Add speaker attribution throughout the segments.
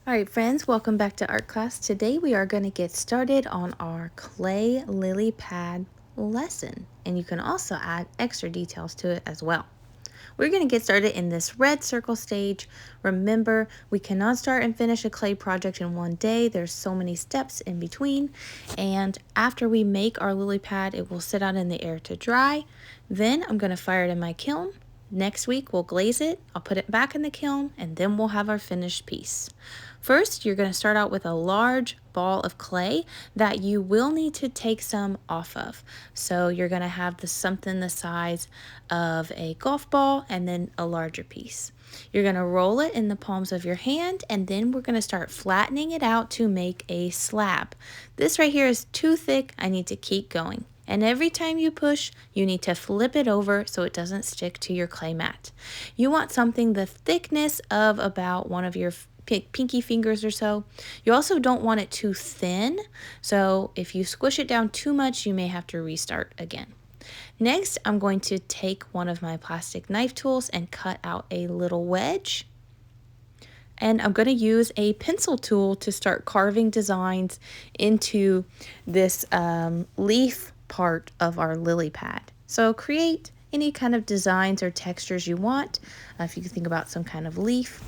Speaker 1: All right, friends, welcome back to art class. Today we are going to get started on our clay lily pad lesson, and you can also add extra details to it as well. We're going to get started in this red circle stage. Remember, we cannot start and finish a clay project in one day. There's so many steps in between, and after we make our lily pad, it will sit out in the air to dry. Then I'm going to fire it in my kiln. Next week we'll glaze it, I'll put it back in the kiln, and then we'll have our finished piece. First, you're going to start out with a large ball of clay that you will need to take some off of. So you're going to have something the size of a golf ball and then a larger piece. You're going to roll it in the palms of your hand, and then we're going to start flattening it out to make a slab. This right here is too thick. I need to keep going. And every time you push, you need to flip it over so it doesn't stick to your clay mat. You want something the thickness of about one of your pinky fingers or so. You also don't want it too thin, so if you squish it down too much, you may have to restart again. Next, I'm going to take one of my plastic knife tools and cut out a little wedge. And I'm going to use a pencil tool to start carving designs into this leaf part of our lily pad. So create any kind of designs or textures you want, if you can think about some kind of leaf.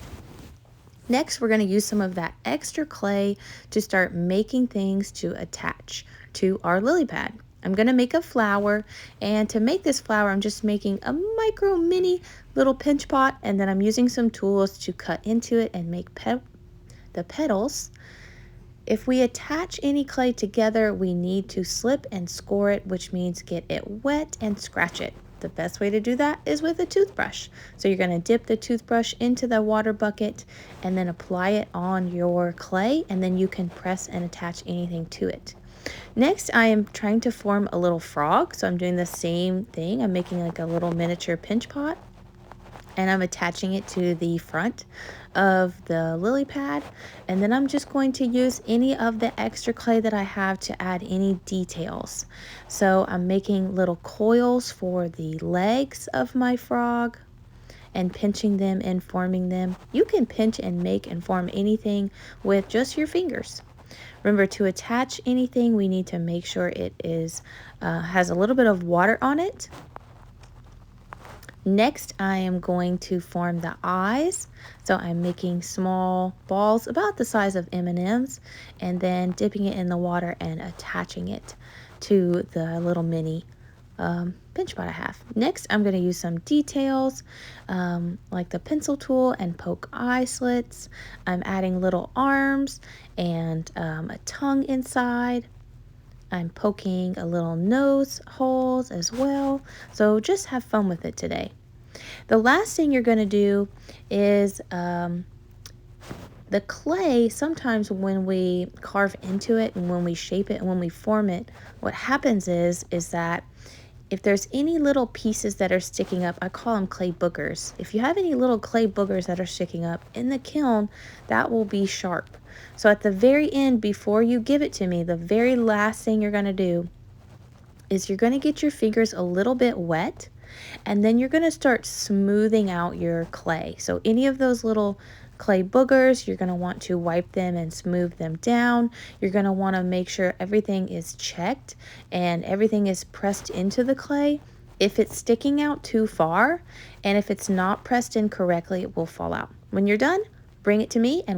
Speaker 1: Next, we're going to use some of that extra clay to start making things to attach to our lily pad. I'm going to make a flower, and to make this flower, I'm just making a micro mini little pinch pot, and then I'm using some tools to cut into it and make the petals. If we attach any clay together, we need to slip and score it, which means get it wet and scratch it. The best way to do that is with a toothbrush. So you're going to dip the toothbrush into the water bucket and then apply it on your clay, and then you can press and attach anything to it. Next, I am trying to form a little frog, so I'm doing the same thing. I'm making like a little miniature pinch pot, and I'm attaching it to the front of the lily pad, and then I'm just going to use any of the extra clay that I have to add any details. So I'm making little coils for the legs of my frog and pinching them and forming them. You can pinch and make and form anything with just your fingers. Remember, to attach anything, we need to make sure it has a little bit of water on it. Next, I am going to form the eyes. So I'm making small balls about the size of M&Ms, and then dipping it in the water and attaching it to the little mini pinch pot I have. Next, I'm going to use some details like the pencil tool and poke eye slits. I'm adding little arms and a tongue inside. I'm poking a little nose holes as well. So just have fun with it today. The last thing you're going to do is the clay. Sometimes when we carve into it and when we shape it and when we form it, what happens is that if there's any little pieces that are sticking up, I call them clay boogers. If you have any little clay boogers that are sticking up in the kiln, that will be sharp. So at the very end, before you give it to me, the very last thing you're going to do is you're going to get your fingers a little bit wet, and then you're going to start smoothing out your clay. So any of those little clay boogers, you're going to want to wipe them and smooth them down. You're going to want to make sure everything is checked and everything is pressed into the clay. If it's sticking out too far and if it's not pressed in correctly, it will fall out. When you're done, bring it to me and